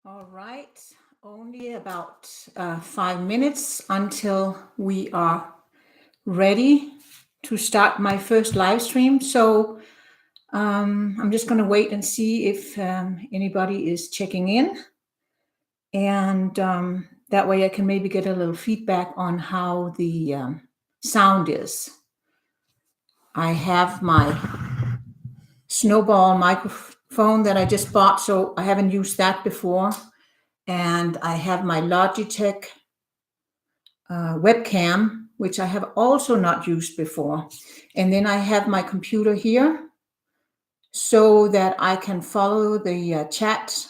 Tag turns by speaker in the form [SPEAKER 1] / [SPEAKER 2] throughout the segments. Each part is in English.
[SPEAKER 1] All right, only about 5 minutes until we are ready to start my first live stream. So I'm just going to wait and see if anybody is checking in. And that way I can maybe get a little feedback on how the sound is. I have my Snowball microphone that I just bought, so I haven't used that before. And I have my Logitech webcam, which I have also not used before. And then I have my computer here so that I can follow the chat.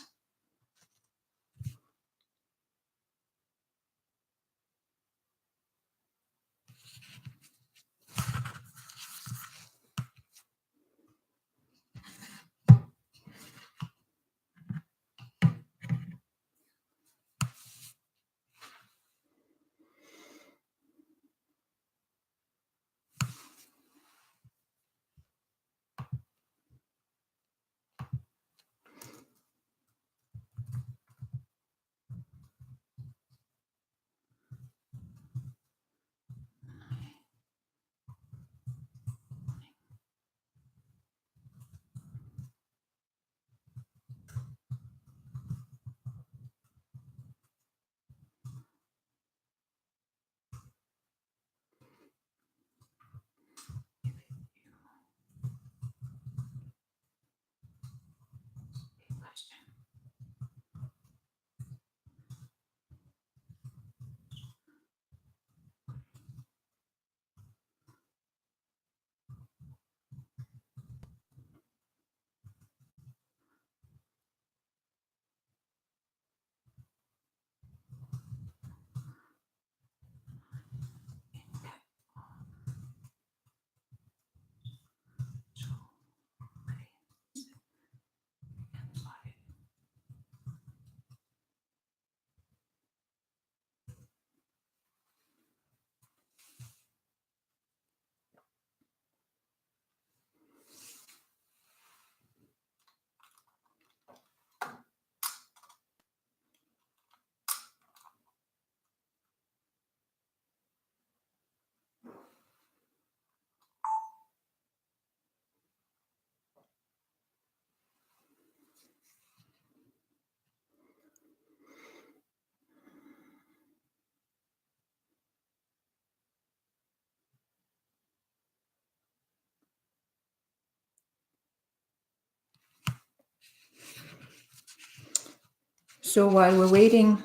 [SPEAKER 1] So while we're waiting,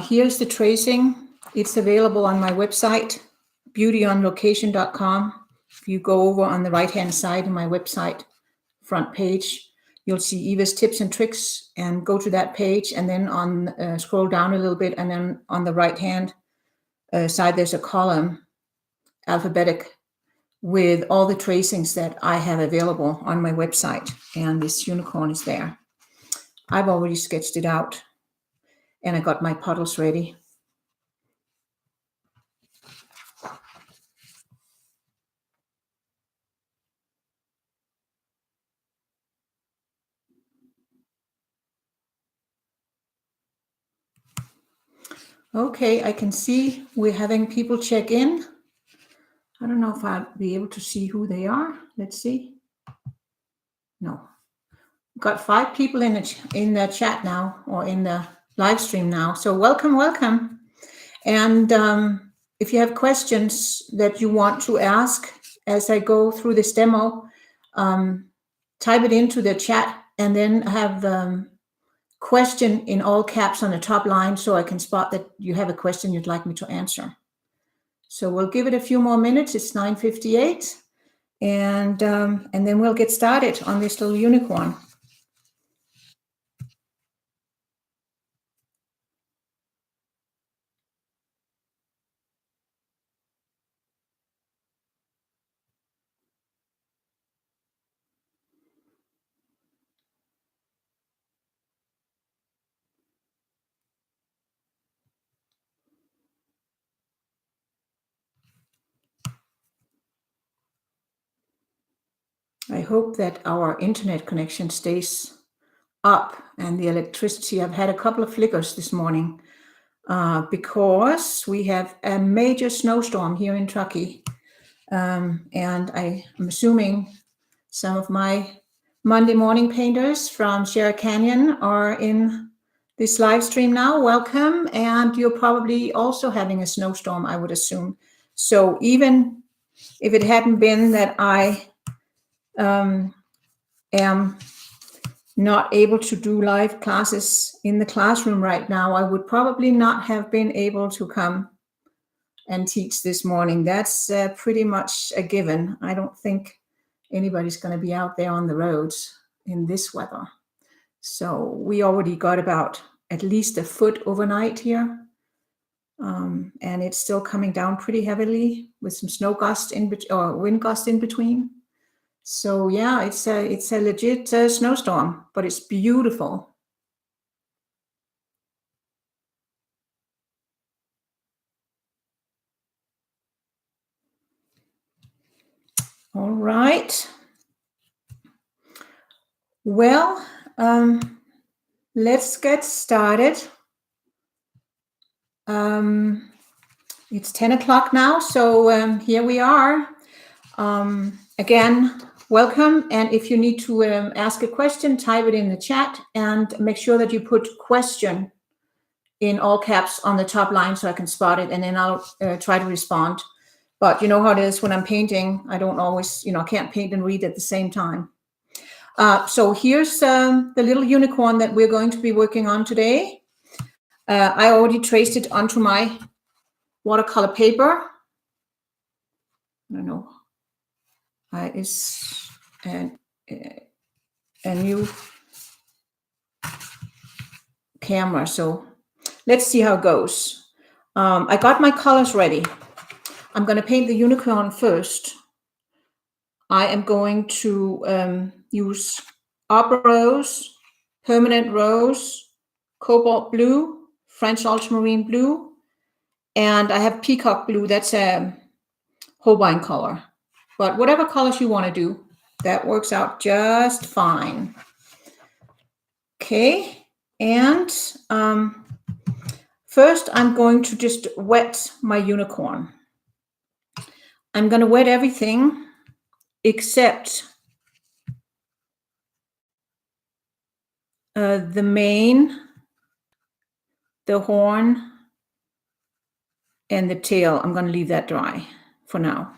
[SPEAKER 1] here's the tracing. It's available on my website, beautyonlocation.com. If you go over on the right-hand side of my website front page, you'll see Eva's tips and tricks, and go to that page, and then on scroll down a little bit, and then on the right-hand side, there's a column, alphabetic, with all the tracings that I have available on my website, and this unicorn is there. I've already sketched it out, and I got my puddles ready. Okay, I can see we're having people check in. I don't know if I'll be able to see who they are. Let's see. No. Got 5 people in the chat now, or in the live stream now. So welcome. And if you have questions that you want to ask as I go through this demo, type it into the chat, and then have question in all caps on the top line, so I can spot that you have a question you'd like me to answer. So we'll give it a few more minutes. It's 9:58, and then we'll get started on this little unicorn. I hope that our internet connection stays up, and the electricity, I've had a couple of flickers this morning because we have a major snowstorm here in Truckee. And I'm assuming some of my Monday morning painters from Sierra Canyon are in this live stream now. Welcome. And you're probably also having a snowstorm, I would assume. So even if it hadn't been that I am not able to do live classes in the classroom right now, I would probably not have been able to come and teach this morning. That's pretty much a given. I don't think anybody's going to be out there on the roads in this weather. So we already got about at least a foot overnight here. And it's still coming down pretty heavily with some snow gust or wind gust in between. So yeah, it's a legit snowstorm, but it's beautiful. All right. Well, let's get started. It's 10 o'clock now, so here we are. Again, welcome. And if you need to ask a question, type it in the chat and make sure that you put question in all caps on the top line so I can spot it, and then I'll try to respond. But you know how it is when I'm painting, I don't always, can't paint and read at the same time. So here's the little unicorn that we're going to be working on today. I already traced it onto my watercolor paper. I don't know. It's a new camera, so let's see how it goes. I got my colors ready. I'm going to paint the unicorn first. I am going to use Opera Rose, Permanent Rose, Cobalt Blue, French Ultramarine Blue, and I have Peacock Blue. That's a Holbein color. But whatever colors you want to do, that works out just fine. Okay, and first I'm going to just wet my unicorn. I'm going to wet everything except the mane, the horn, and the tail. I'm going to leave that dry for now.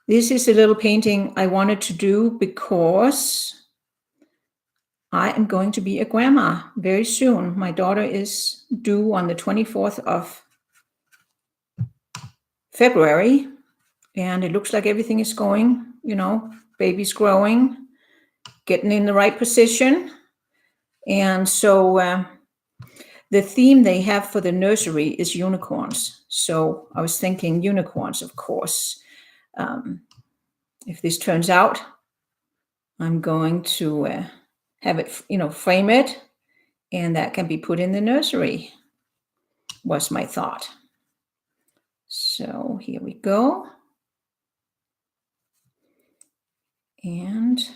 [SPEAKER 1] This is a little painting I wanted to do because I am going to be a grandma very soon. My daughter is due on the 24th of February, and it looks like everything is going, baby's growing, getting in the right position. And so the theme they have for the nursery is unicorns. So I was thinking unicorns, of course. If this turns out, I'm going to have it, frame it, and that can be put in the nursery, was my thought. So here we go. And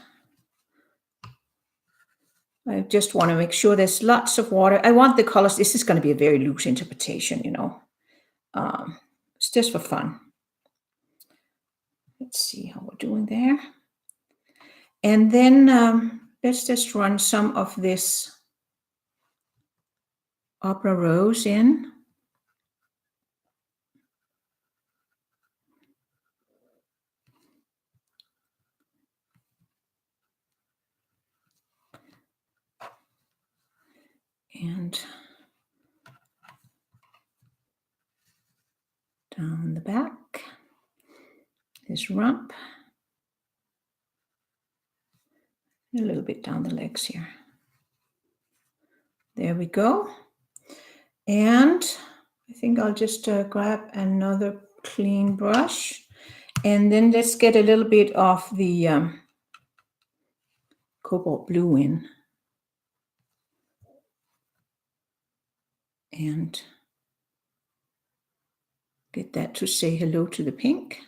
[SPEAKER 1] I just want to make sure there's lots of water. I want the colors. This is going to be a very loose interpretation, It's just for fun. Let's see how we're doing there. And then let's just run some of this Opera Rose in. And down the back, his rump, a little bit down the legs here. There we go. And I think I'll just grab another clean brush, and then let's get a little bit of the cobalt blue in. And get that to say hello to the pink.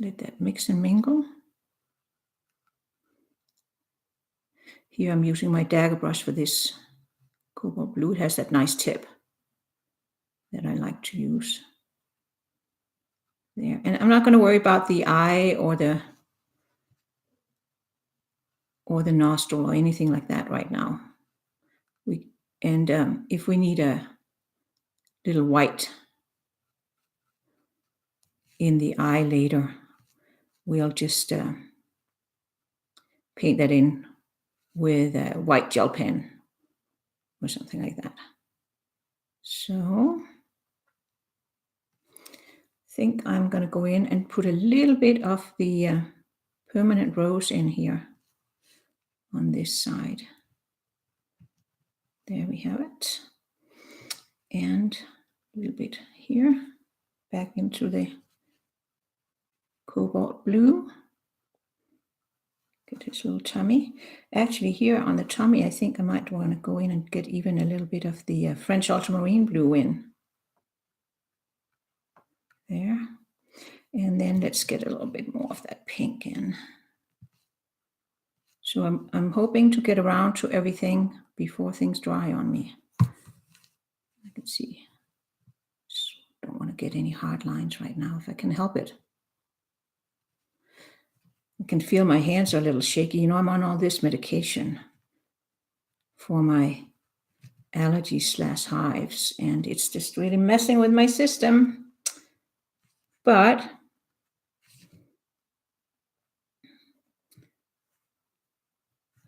[SPEAKER 1] let that mix and mingle. Here I'm using my dagger brush for this cobalt blue. It has that nice tip that I like to use. There. And I'm not going to worry about the eye or the nostril or anything like that right now. If we need a little white in the eye later, we'll just paint that in with a white gel pen or something like that. So I think I'm going to go in and put a little bit of the permanent rose in here on this side. There we have it. And a little bit here, back into the cobalt blue. Get his little tummy. Actually, here on the tummy, I think I might want to go in and get even a little bit of the French ultramarine blue in. There. And then let's get a little bit more of that pink in. So I'm hoping to get around to everything before things dry on me. I can see. Just don't want to get any hard lines right now if I can help it. I can feel my hands are a little shaky. You know, I'm on all this medication for my allergies/hives, and it's just really messing with my system. But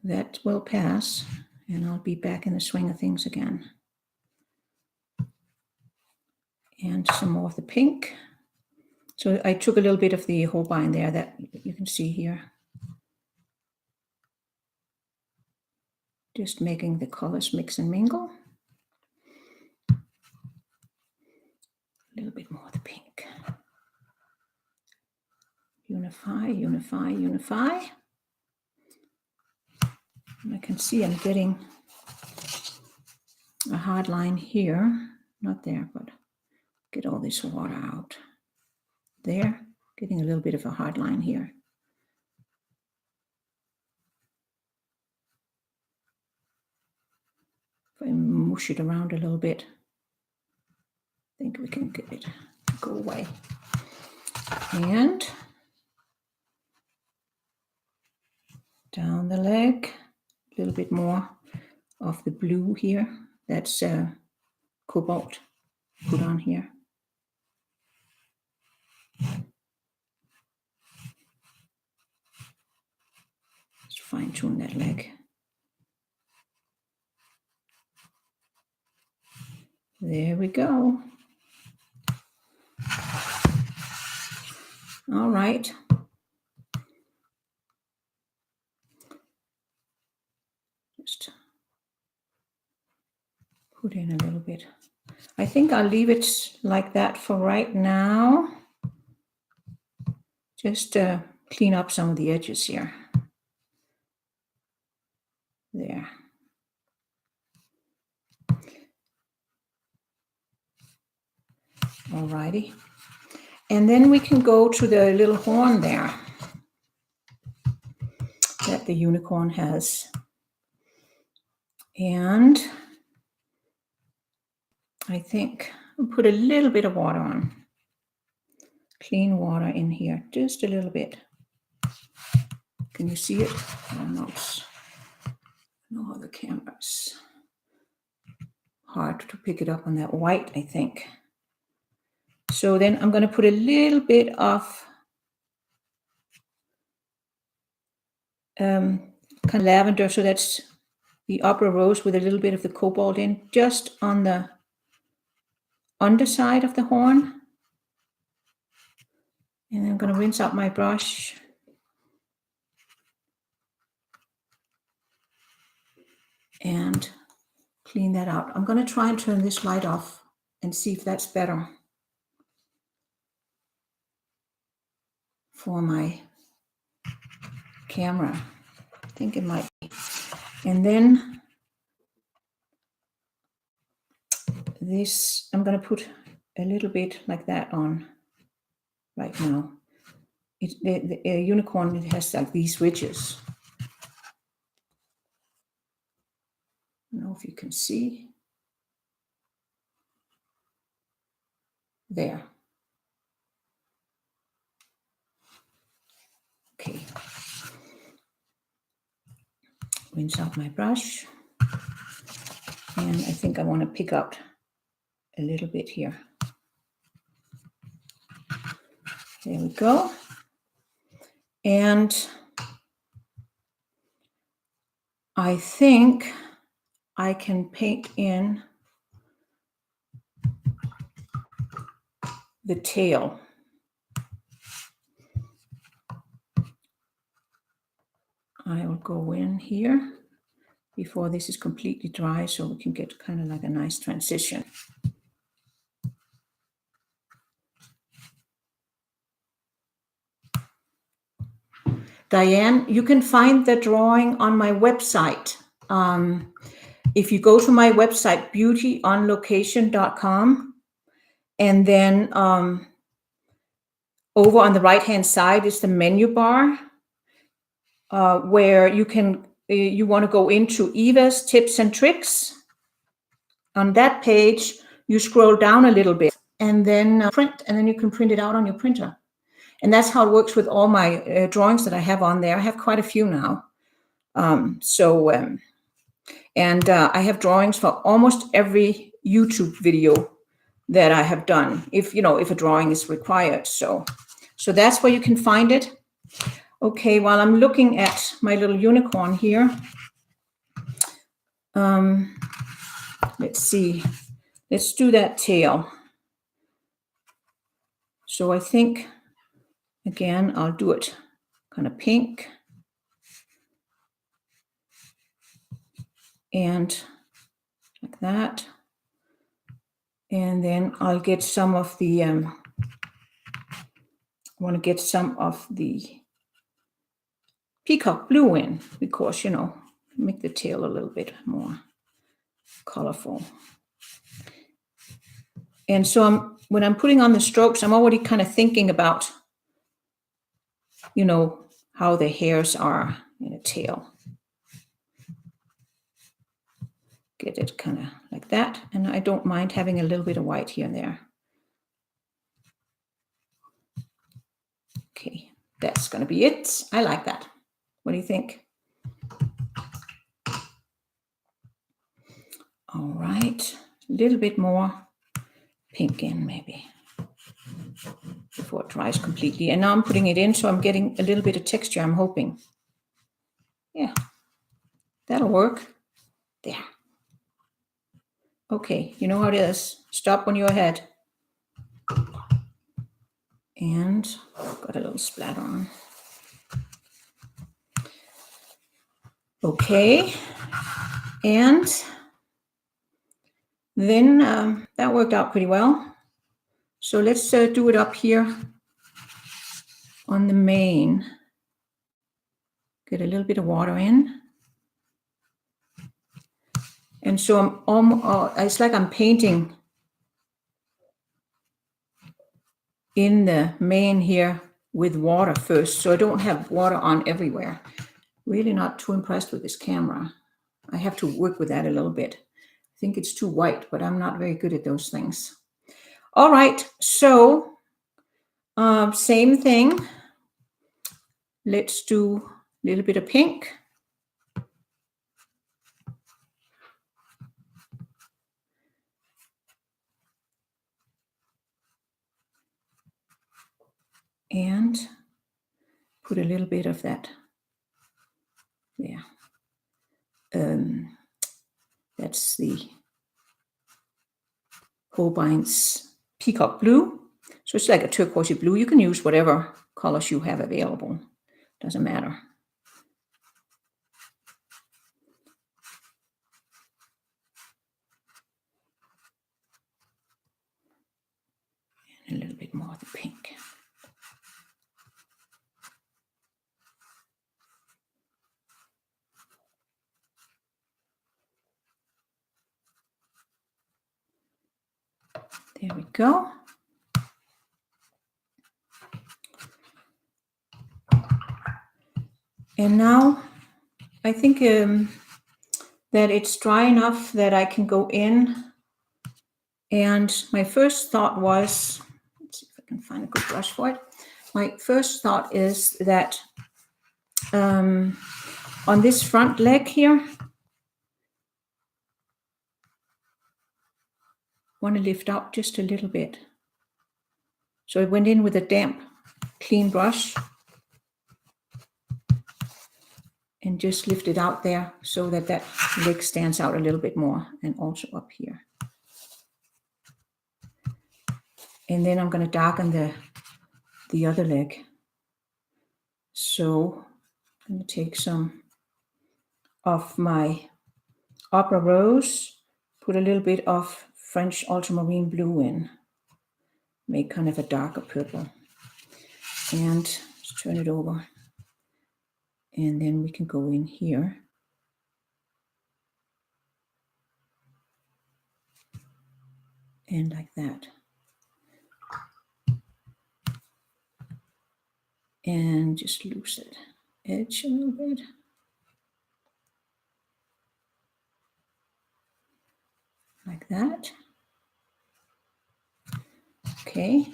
[SPEAKER 1] that will pass, and I'll be back in the swing of things again. And some more of the pink. So I took a little bit of the Holbein there that you can see here. Just making the colors mix and mingle. A little bit more of the pink. Unify, unify, unify. And I can see I'm getting a hard line here. Not there, but get all this water out. There, getting a little bit of a hard line here. If I mush it around a little bit, I think we can get it to go away. And down the leg, a little bit more of the blue here. That's cobalt put on here. Let's fine tune that leg. There we go. All right. Just put in a little bit. I think I'll leave it like that for right now. Just clean up some of the edges here. There. Alrighty. And then we can go to the little horn there that the unicorn has. And I think I'll put a little bit of water on. Clean water in here, just a little bit. Can you see it? Almost. No other cameras. Hard to pick it up on that white, I think. So then I'm going to put a little bit of kind of lavender. So that's the upper rose with a little bit of the cobalt in, just on the underside of the horn. And I'm going to rinse out my brush. And clean that out. I'm going to try and turn this light off and see if that's better for my camera. I think it might be. And then this, I'm going to put a little bit like that on right now the unicorn, it has like these ridges. I don't know if you can see. There. Okay. Rinse out my brush. And I think I want to pick out a little bit here. There we go. And I think I can paint in the tail. I will go in here before this is completely dry so we can get kind of like a nice transition. Diane, you can find the drawing on my website. If you go to my website, beautyonlocation.com, and then over on the right-hand side is the menu bar where you want to go into Eva's tips and tricks. On that page, you scroll down a little bit and then print, and then you can print it out on your printer. And that's how it works with all my drawings that I have on there. I have quite a few now. I have drawings for almost every YouTube video that I have done, if a drawing is required. So that's where you can find it. Okay, while I'm looking at my little unicorn here, let's see. Let's do that tail. So I think, again, I'll do it kind of pink. And like that. And then I'll get some of the, I want to get some of the peacock blue in because, make the tail a little bit more colorful. And so when I'm putting on the strokes, I'm already kind of thinking about, how the hairs are in a tail. Get it kind of like that. And I don't mind having a little bit of white here and there. Okay, that's going to be it. I like that. What do you think? All right, a little bit more pink in maybe before it dries completely. And now I'm putting it in, so I'm getting a little bit of texture, I'm hoping. Yeah, that'll work. There. Okay, you know how it is. Stop when you're ahead. And got a little splatter on. Okay, and then that worked out pretty well. So let's do it up here on the mane. Get a little bit of water in. And so it's like I'm painting in the mane here with water first. So I don't have water on everywhere. Really not too impressed with this camera. I have to work with that a little bit. I think it's too white, but I'm not very good at those things. All right, so same thing. Let's do a little bit of pink. And put a little bit of that there. That's the Holbein's Peacock Blue. So it's like a turquoise blue. You can use whatever colors you have available. Doesn't matter. And a little bit more of the pink. There we go. And now I think that it's dry enough that I can go in. And my first thought was, let's see if I can find a good brush for it. My first thought is that on this front leg here, I want to lift out just a little bit. So I went in with a damp, clean brush and just lift it out there so that that leg stands out a little bit more, and also up here. And then I'm going to darken the other leg. So I'm going to take some of my Opera Rose, put a little bit of French ultramarine blue in, make kind of a darker purple, and just turn it over. And then we can go in here. And like that. And just loose it, edge a little bit. Like that. Okay.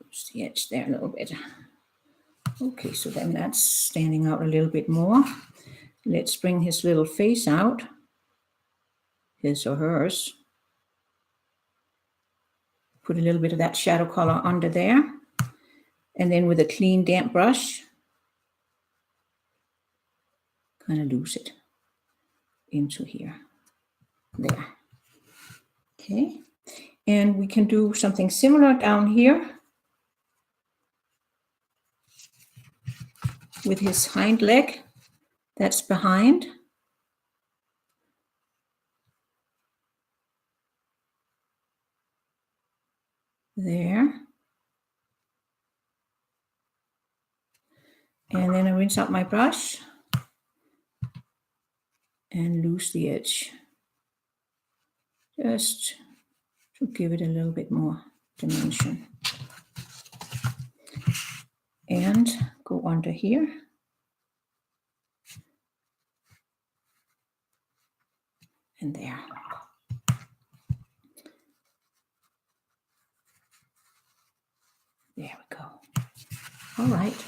[SPEAKER 1] Loose the edge there a little bit. Okay, so then that's standing out a little bit more. Let's bring his little face out. His or hers. Put a little bit of that shadow color under there. And then with a clean, damp brush, kind of loose it into here. There. Okay. And we can do something similar down here with his hind leg that's behind. There. And then I rinse out my brush and loose the edge. Just to give it a little bit more dimension. And go under here. And there. There we go. All right.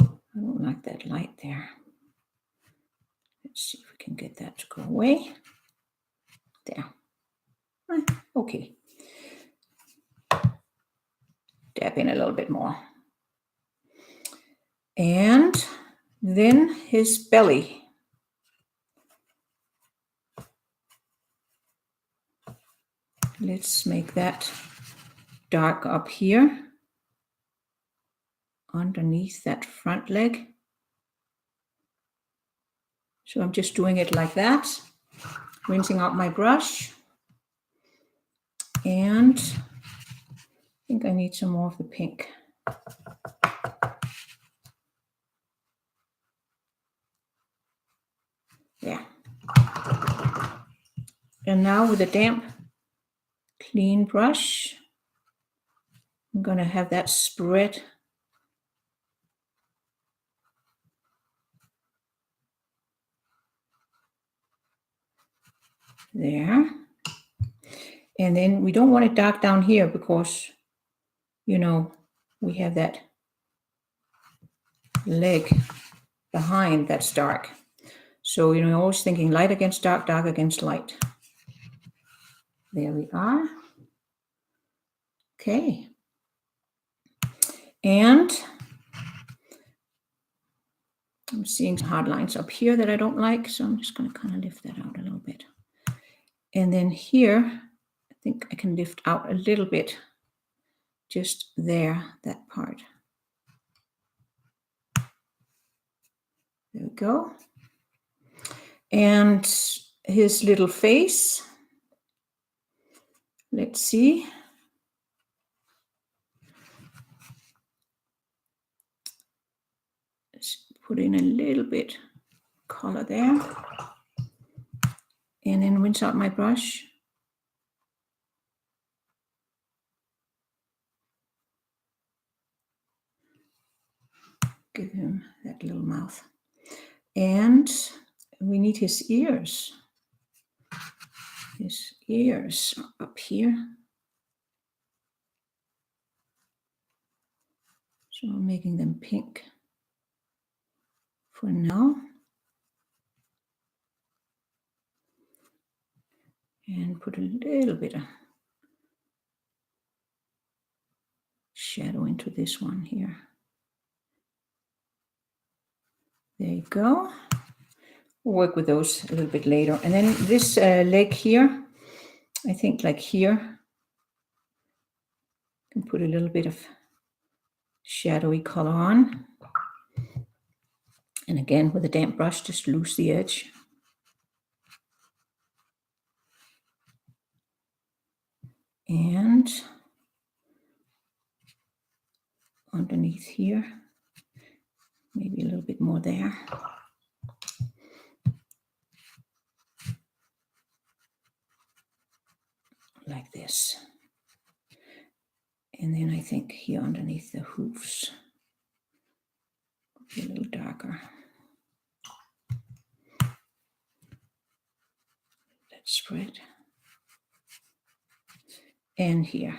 [SPEAKER 1] I don't like that light there. Let's see if we can get that to go away. There. Okay. Dab in a little bit more. And then his belly. Let's make that dark up here underneath that front leg. So I'm just doing it like that, rinsing out my brush. And I think I need some more of the pink. There. And now with a damp, clean brush, I'm going to have that spread there. And then we don't want it dark down here because, you know, we have that leg behind that's dark. So, you know, always thinking light against dark, dark against light. There we are. Okay. And I'm seeing some hard lines up here that I don't like, so I'm just going to kind of lift that out a little bit. And then here, I think I can lift out a little bit, just there, that part. There we go. And his little face, let's see. Let's put in a little bit color there. And then rinse out my brush. give him that little mouth. And we need his ears. His ears are up here. So I'm making them pink for now. And put a little bit of shadow into this one here. There you go. We'll work with those a little bit later. And then this leg here, I think like here, can put a little bit of shadowy color on. And again, with a damp brush, just loose the edge. And underneath here, maybe a little bit more there. Like this. And then I think here underneath the hoofs, be a little darker. That spread. And here.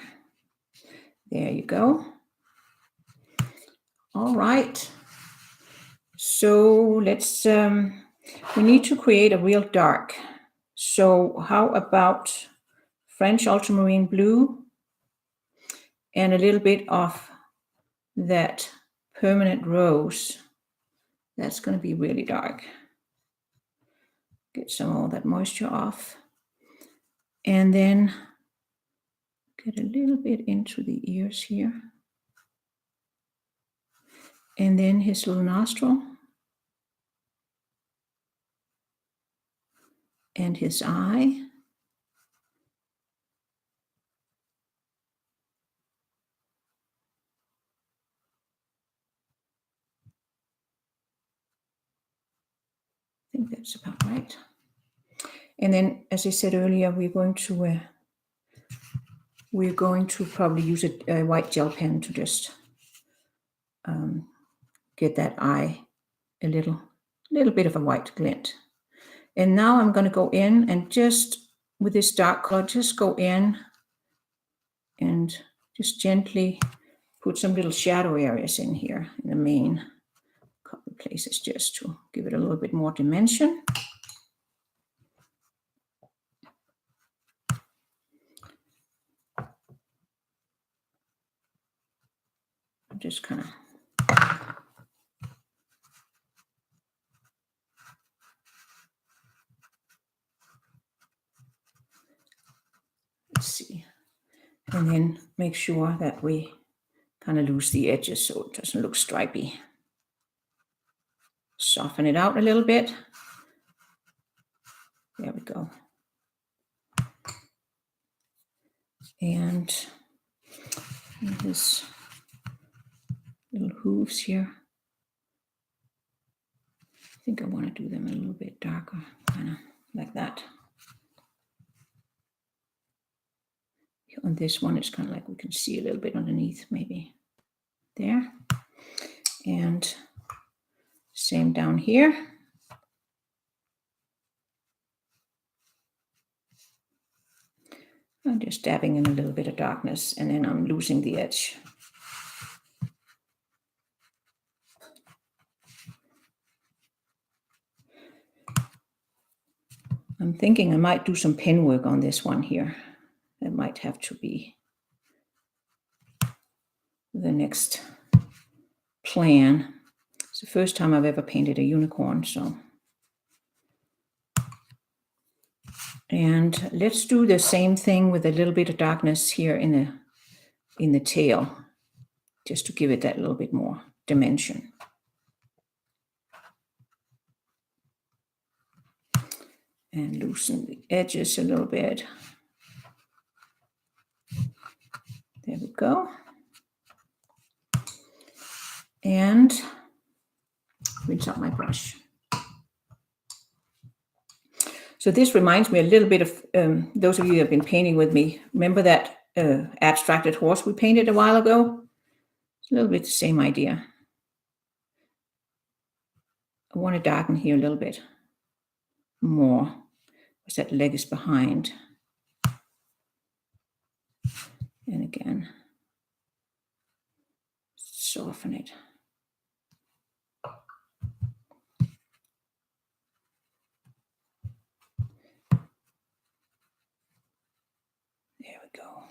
[SPEAKER 1] There you go. All right. So let's, we need to create a real dark. So how about French ultramarine blue and a little bit of that permanent rose. That's going to be really dark. Get some of that moisture off. And then get a little bit into the ears here. And then his little nostril. And his eye. I think that's about right. And then, as I said earlier, we're going to probably use a white gel pen to just get that eye a little bit of a white glint. And now I'm going to go in and just with this dark color, just go in and just gently put some little shadow areas in here in the main couple of places just to give it a little bit more dimension. Just kind of let's see, and then make sure that we kind of lose the edges so it doesn't look stripy. Soften it out a little bit. There we go. And this little hooves here. I think I want to do them a little bit darker, kind of like that. On this one, it's kind of like we can see a little bit underneath, maybe there. And same down here. I'm just dabbing in a little bit of darkness, and then I'm losing the edge. I'm thinking I might do some pen work on this one here. That might have to be the next plan. It's the first time I've ever painted a unicorn, so. And let's do the same thing with a little bit of darkness here in the tail, just to give it that little bit more dimension. And loosen the edges a little bit. There we go. And rinse out my brush. So this reminds me a little bit of those of you who have been painting with me. Remember that abstracted horse we painted a while ago? It's a little bit the same idea. want to darken here a little bit more, because that leg is behind. And again, soften it. There we go.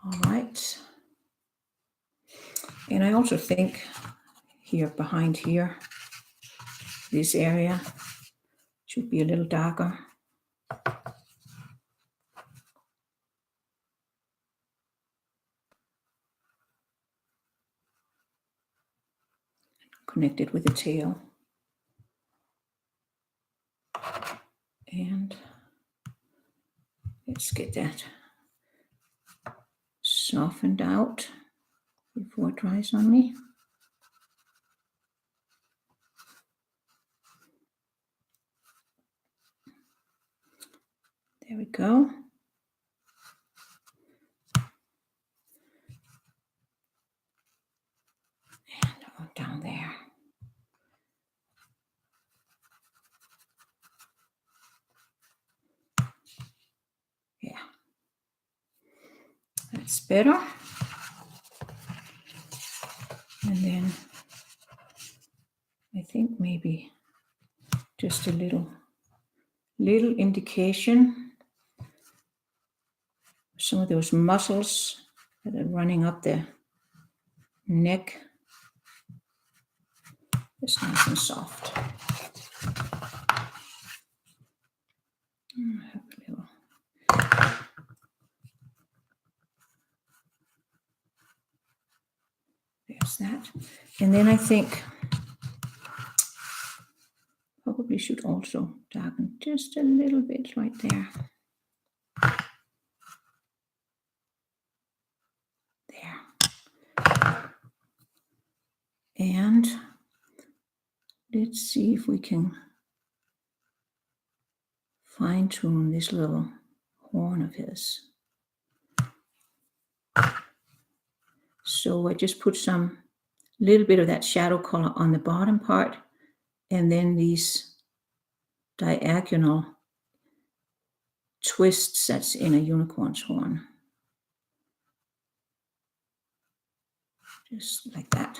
[SPEAKER 1] All right. And I also think here behind here, this area should be a little darker. Connected with the tail. And let's get that softened out before it dries on me. There we go. And down there. Yeah, that's better. And then I think maybe just a little indication. Some of those muscles that are running up the neck. It's nice and soft. Have a little. There's that. And then I think probably should also darken just a little bit right there. There. And let's see if we can fine tune this little horn of his. So I just put some little bit of that shadow color on the bottom part, and then these diagonal twists that's in a unicorn's horn. Just like that.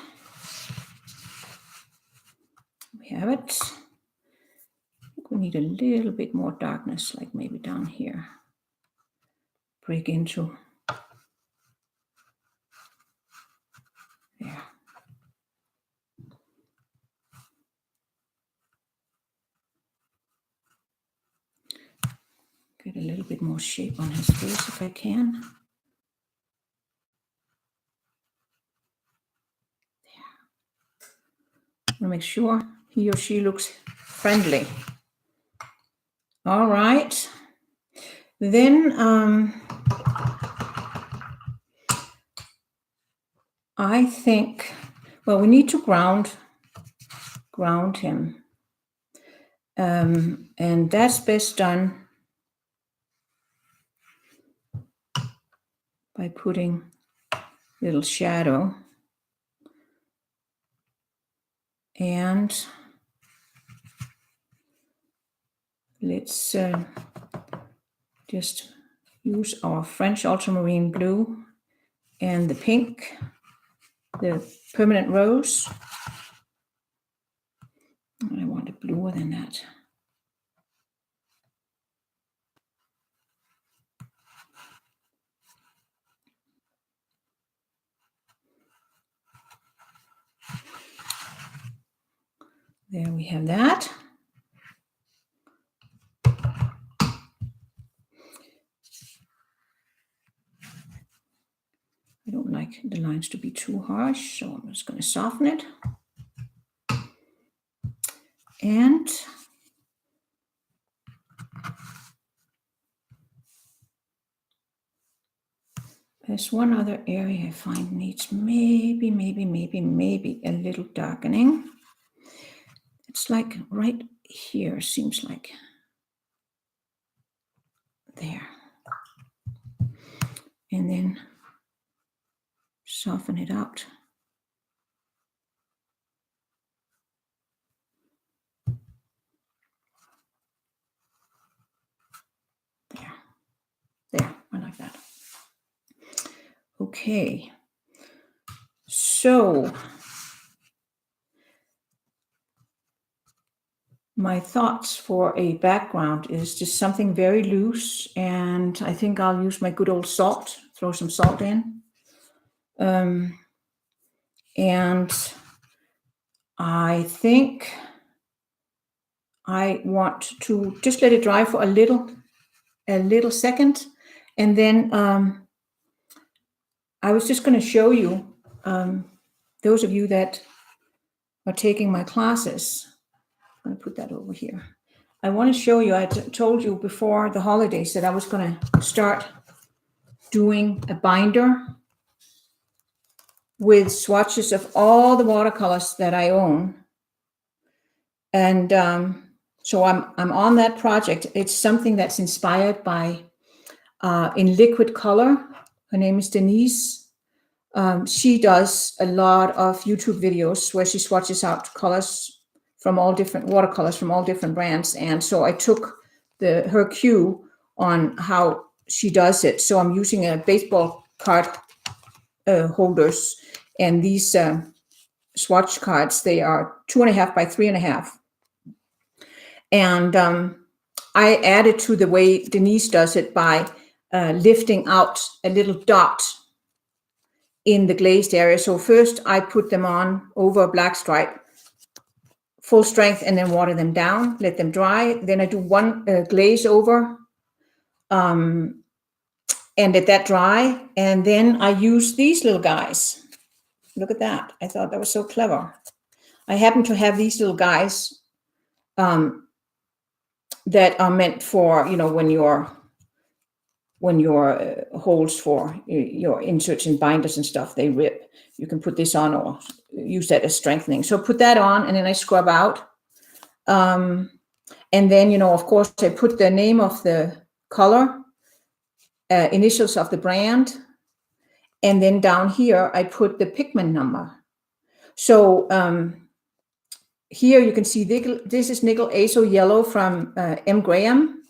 [SPEAKER 1] We have it. I think we need a little bit more darkness, like maybe down here. Break into. There. Get a little bit more shape on his face if I can. There. I want to make sure he or she looks friendly. All right. Then I think, well, we need to ground him. And that's best done by putting a little shadow. And let's just use our French ultramarine blue and the pink, the permanent rose. I want it bluer than that. There we have that. I don't like the lines to be too harsh, so I'm just going to soften it. And there's one other area I find needs maybe a little darkening. It's like right here, seems like. There. And then soften it out. Okay. So my thoughts for a background is just something very loose, and I think I'll use my good old salt, throw some salt in. And I think I want to just let it dry for a little second. And then I was just going to show you, those of you that are taking my classes, I'm going to put that over here. I want to show you, I told you before the holidays that I was going to start doing a binder with swatches of all the watercolors that I own. And so I'm on that project. It's something that's inspired by, in liquid color. Her name is Denise. She does a lot of YouTube videos where she swatches out colors from all different watercolors from all different brands. And so I took her cue on how she does it. So I'm using a baseball card holders, and these swatch cards, they are 2.5 by 3.5. And I added to the way Denise does it by lifting out a little dot in the glazed area. So first I put them on over a black stripe, full strength, and then water them down, let them dry. Then I do one glaze over and let that dry. And then I use these little guys. Look at that. I thought that was so clever. I happen to have these little guys that are meant for, when your holes for your inserts and binders and stuff, they rip. You can put this on or use that as strengthening. So put that on, and then I scrub out. And then, of course, I put the name of the color, initials of the brand, and then down here, I put the pigment number. So here you can see this is nickel azo yellow from M. Graham.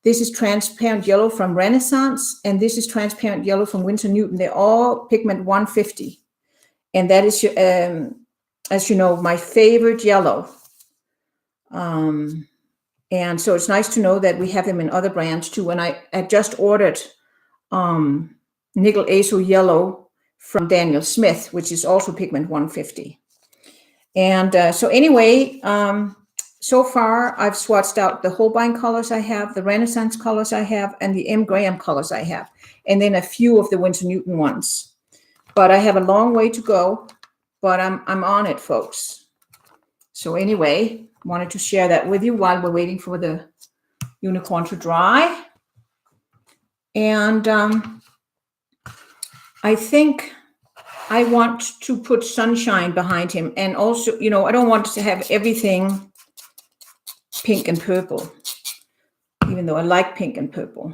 [SPEAKER 1] This is transparent yellow from Renaissance, and this is transparent yellow from Winsor Newton. They're all pigment 150. And that is, as you know, my favorite yellow. And so it's nice to know that we have them in other brands too. And I just ordered nickel azo yellow from Daniel Smith, which is also pigment 150. And so anyway, so far I've swatched out the Holbein colors I have, the Renaissance colors I have, and the M. Graham colors I have, and then a few of the Winsor Newton ones. But I have a long way to go, but I'm on it, folks. So anyway, wanted to share that with you while we're waiting for the unicorn to dry. And I think I want to put sunshine behind him. And also, I don't want to have everything pink and purple, even though I like pink and purple.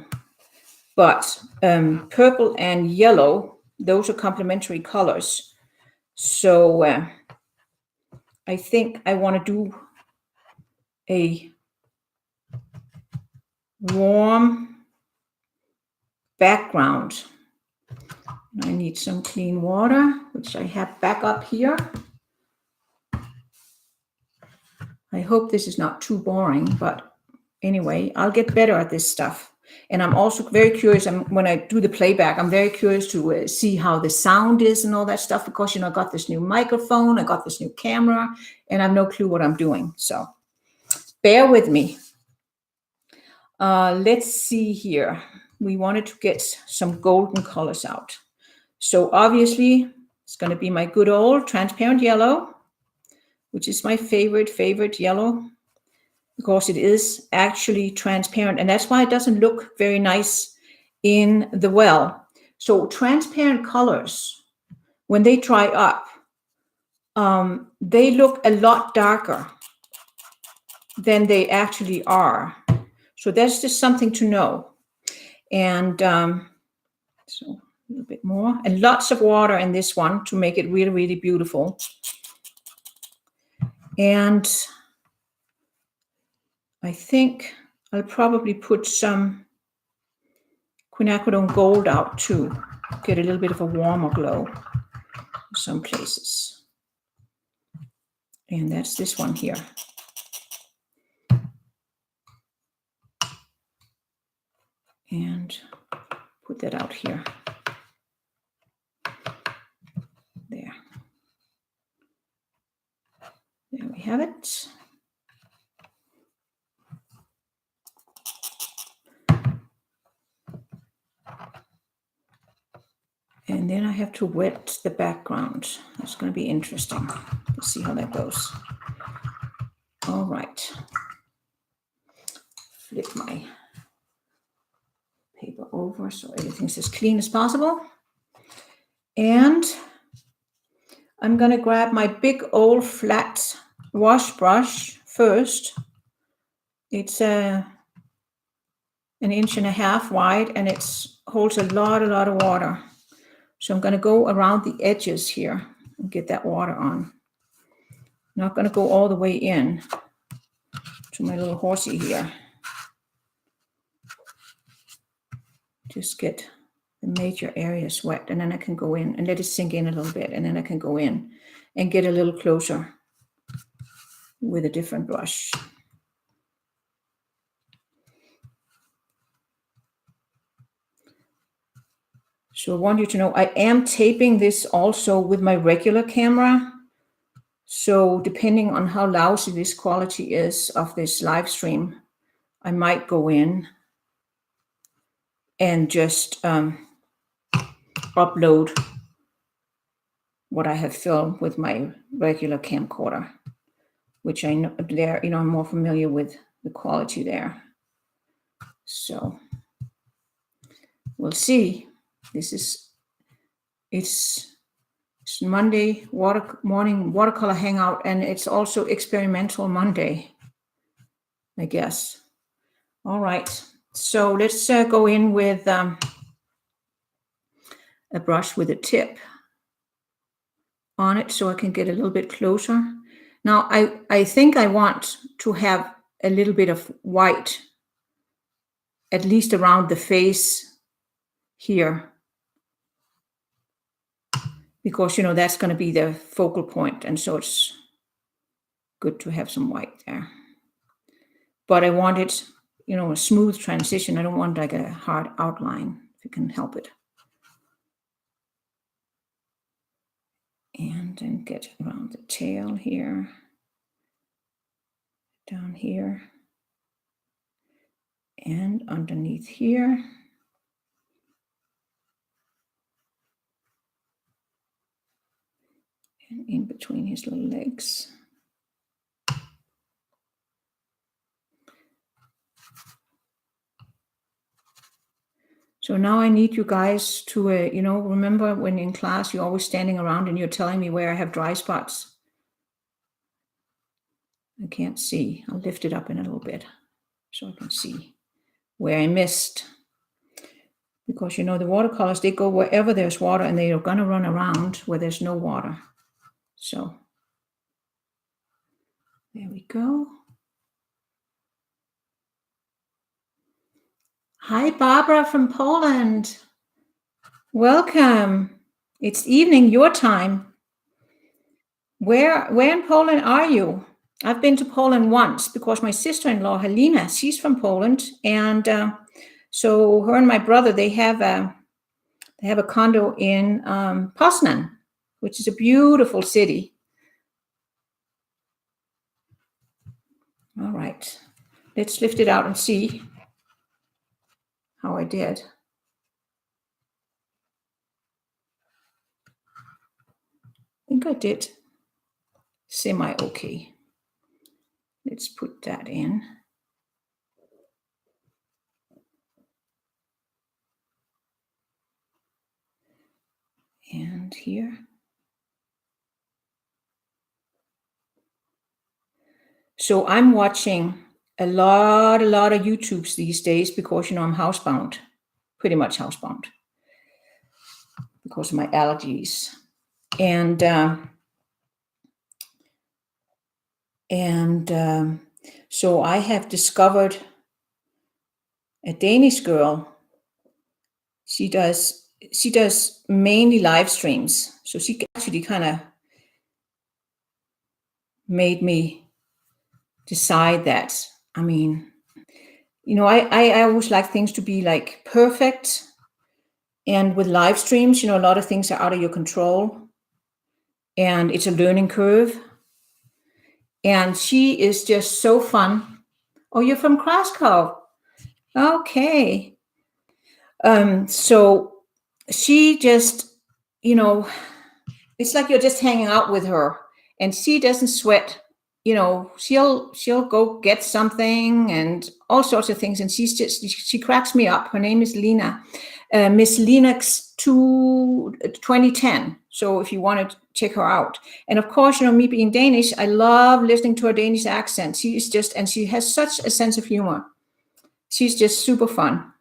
[SPEAKER 1] But purple and yellow, those are complementary colors. So I think I want to do a warm background. I need some clean water, which I have back up here. I hope this is not too boring, but anyway, I'll get better at this stuff. And I'm also very curious, when I do the playback, I'm very curious to see how the sound is and all that stuff, because, I got this new microphone, I got this new camera, and I have no clue what I'm doing. So bear with me. Let's see here. We wanted to get some golden colors out. So obviously, it's going to be my good old transparent yellow, which is my favorite yellow, because it is actually transparent. And that's why it doesn't look very nice in the well. So transparent colors, when they dry up, they look a lot darker than they actually are. So that's just something to know. And so a little bit more, and lots of water in this one to make it really, really beautiful. And I think I'll probably put some quinacridone gold out too. get a little bit of a warmer glow in some places. And that's this one here. And put that out here. There. There we have it. And then I have to wet the background. That's going to be interesting. Let's see how that goes. All right. Flip my paper over so everything's as clean as possible. And I'm going to grab my big old flat wash brush first. It's an 1.5 inches wide and it holds a lot of water. So I'm going to go around the edges here and get that water on. Not going to go all the way in to my little horsey here. Just get the major areas wet, and then I can go in and let it sink in a little bit, and then I can go in and get a little closer with a different brush. So I want you to know I am taping this also with my regular camera. So depending on how lousy this quality is of this live stream, I might go in and just upload what I have filmed with my regular camcorder, which I know there, I'm more familiar with the quality there. So we'll see. It's Monday morning watercolor hangout, and it's also experimental Monday, I guess. All right, so let's go in with a brush with a tip on it so I can get a little bit closer. Now I think I want to have a little bit of white, at least around the face here, because that's going to be the focal point, and so it's good to have some white there. But I want it, a smooth transition. I don't want like a hard outline, if you can help it. And then get around the tail here, down here, and underneath here. And in between his little legs. So now I need you guys to, remember when in class you're always standing around and you're telling me where I have dry spots. I can't see. I'll lift it up in a little bit so I can see where I missed. Because, the watercolors, they go wherever there's water, and they are going to run around where there's no water. So there we go. Hi, Barbara from Poland. Welcome. It's evening your time. Where in Poland are you? I've been to Poland once because my sister-in-law, Halina, she's from Poland. And so her and my brother, they have a condo in Poznan, which is a beautiful city. All right, let's lift it out and see how I did. I think I did semi-okay. Let's put that in. And here. So I'm watching a lot of YouTubes these days because, I'm housebound, pretty much housebound because of my allergies. And so I have discovered a Danish girl. She does she does mainly live streams. So she actually kind of made me decide that, I mean, you know, I always like things to be like perfect. And with live streams, you know, a lot of things are out of your control and it's a learning curve. And she is just so fun. Oh, you're from Krakow. Okay. So she just, you know, it's like you're just hanging out with her and she doesn't sweat. You know, she'll go get something and all sorts of things. And she cracks me up. Her name is Lena, MissLinux 2010. So if you want to check her out. And of course, you know, me being Danish, I love listening to her Danish accent. She is just, and she has such a sense of humor. She's just super fun.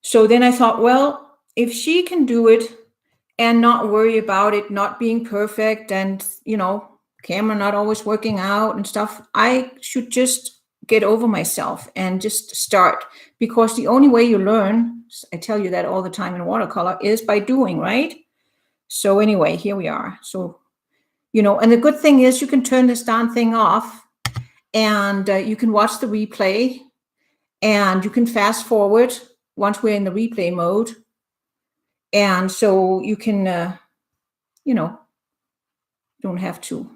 [SPEAKER 1] So then I thought, well, if she can do it and not worry about it not being perfect and, you know, camera not always working out and stuff, I should just get over myself and just start, because the only way you learn, I tell you that all the time in watercolor, is by doing, right? So anyway, here we are. So, you know, and the good thing is you can turn this darn thing off and you can watch the replay and you can fast forward once we're in the replay mode. And so you can, you know, don't have to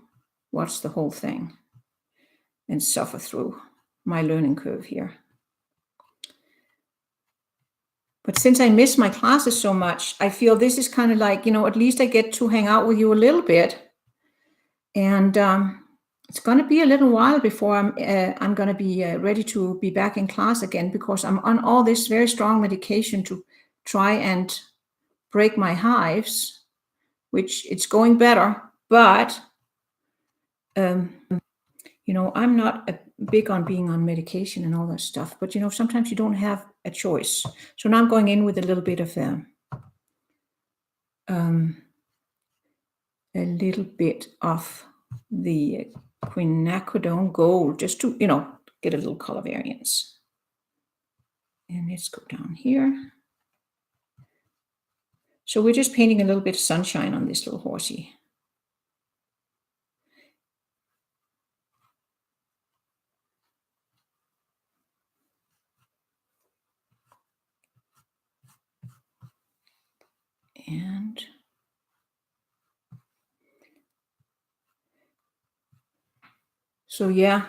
[SPEAKER 1] watch the whole thing and suffer through my learning curve here. But since I miss my classes so much, I feel this is kind of like, you know, at least I get to hang out with you a little bit. And it's going to be a little while before I'm going to be ready to be back in class again, because I'm on all this very strong medication to try and break my hives, which it's going better. But, you know, I'm not big on being on medication and all that stuff. But, you know, sometimes you don't have a choice. So now I'm going in with a little bit of the quinacridone gold, just to, you know, get a little color variance. And let's go down here. So we're just painting a little bit of sunshine on this little horsey. And so, yeah,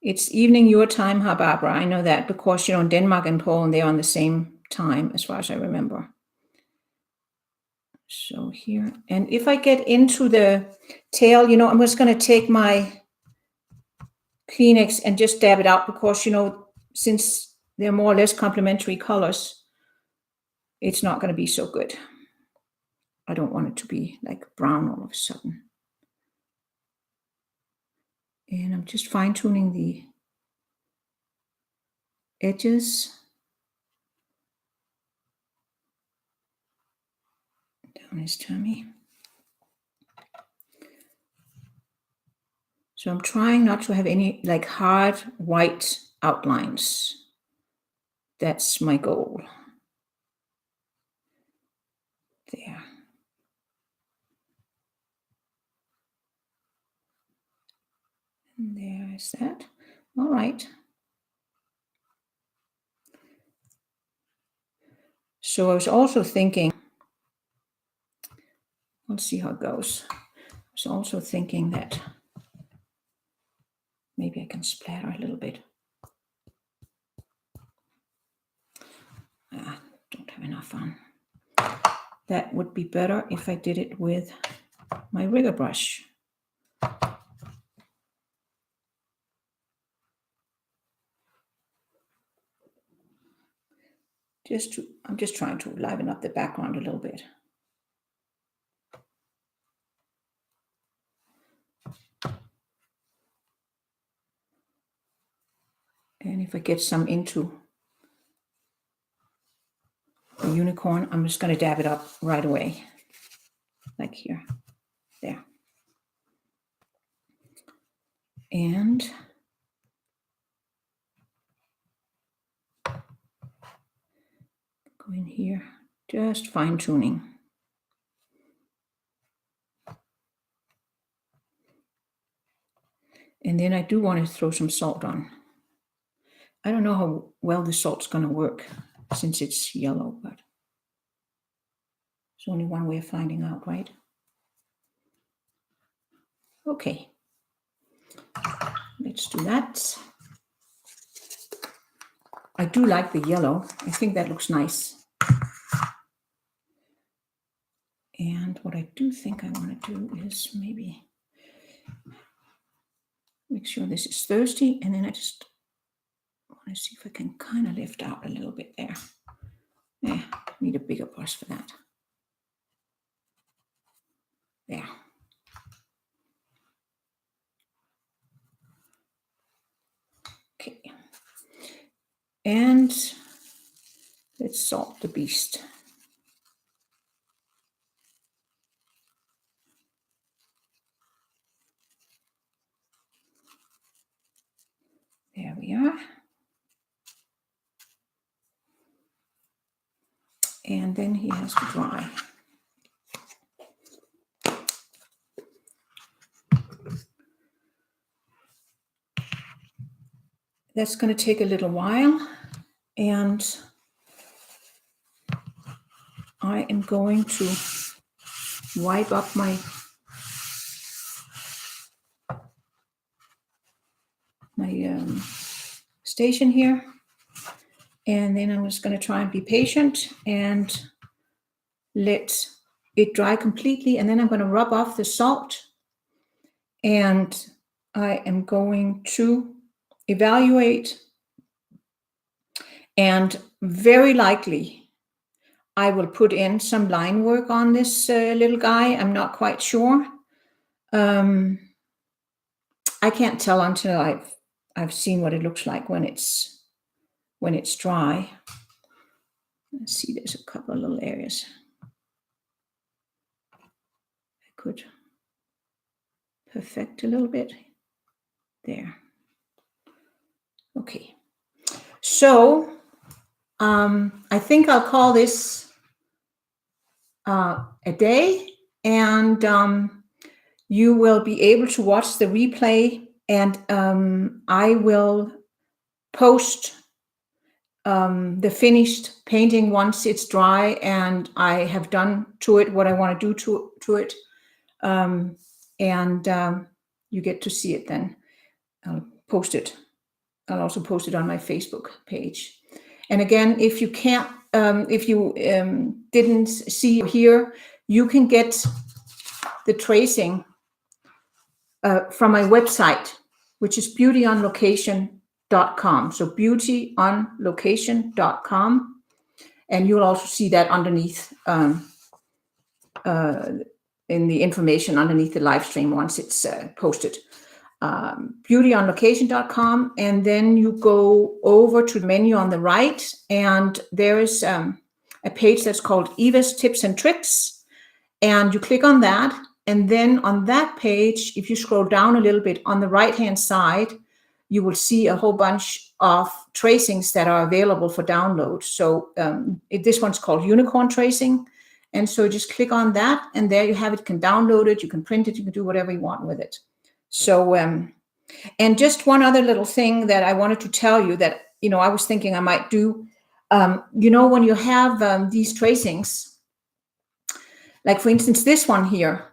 [SPEAKER 1] it's evening your time, huh, Barbara? I know that because, you know, Denmark and Poland, they're on the same time as far as I remember. So here, and if I get into the tail, you know, I'm just going to take my Kleenex and just dab it out because, you know, since they're more or less complementary colors, it's not going to be so good. I don't want it to be like brown all of a sudden. And I'm just fine tuning the edges down his tummy. So I'm trying not to have any like hard white outlines. That's my goal. There. And there is that. All right. So I was also thinking, let's see how it goes. I was also thinking that maybe I can splatter a little bit. Don't have enough on. That would be better if I did it with my rigger brush. I'm just trying to liven up the background a little bit. And if I get some into the unicorn, I'm just going to dab it up right away, like here, there. And Go in here, just fine tuning. And then I do want to throw some salt on. I don't know how well the salt's going to work since it's yellow, but there's only one way of finding out, right? Okay, let's do that. I do like the yellow. I think that looks nice. And what I do think I want to do is maybe make sure this is thirsty, and then I just want to see if I can kind of lift out a little bit there. Yeah, need a bigger brush for that. There. Okay. And let's salt the beast. There we are. And then he has to dry. That's going to take a little while, and I am going to wipe up my station here, and then I'm just going to try and be patient and let it dry completely, and then I'm going to rub off the salt, and I am going to evaluate, and very likely I will put in some line work on this little guy. I'm not quite sure. I can't tell until I've seen what it looks like when it's dry. Let's see, there's a couple of little areas I could perfect a little bit there. Okay, so I think I'll call this a day, and you will be able to watch the replay, and I will post the finished painting once it's dry and I have done to it what I want to do to it, and you get to see it then. I'll post it. I'll also post it on my Facebook page. And again, if you can't, if you didn't see here, you can get the tracing from my website, which is beautyonlocation.com. So beautyonlocation.com. And you'll also see that underneath in the information underneath the live stream once it's posted. Beautyonlocation.com, and then you go over to the menu on the right, and there is a page that's called Eva's Tips and Tricks, and you click on that, and then on that page, if you scroll down a little bit on the right hand side, you will see a whole bunch of tracings that are available for download. So this one's called Unicorn Tracing, and so just click on that, and there you have it. You can download it, you can print it, you can do whatever you want with it. So, and just one other little thing that I wanted to tell you that, I was thinking I might do, when you have these tracings, like for instance, this one here,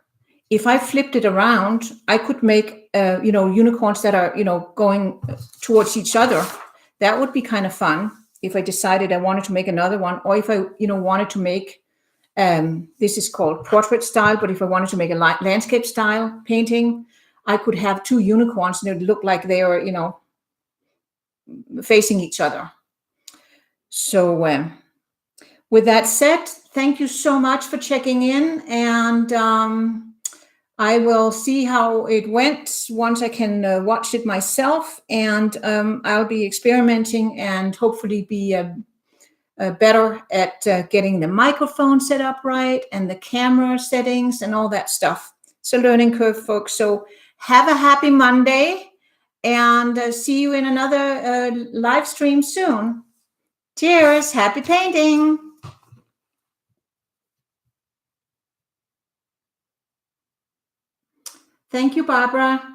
[SPEAKER 1] if I flipped it around, I could make, unicorns that are, going towards each other. That would be kind of fun if I decided I wanted to make another one, or if I, wanted to make, this is called portrait style, but if I wanted to make a landscape style painting, I could have two unicorns and it would look like they are, facing each other. So with that said, thank you so much for checking in, and I will see how it went once I can watch it myself, and I'll be experimenting and hopefully be better at getting the microphone set up right and the camera settings and all that stuff. It's a learning curve, folks. So have a happy Monday, and see you in another live stream soon. Cheers. Happy painting. Thank you, Barbara.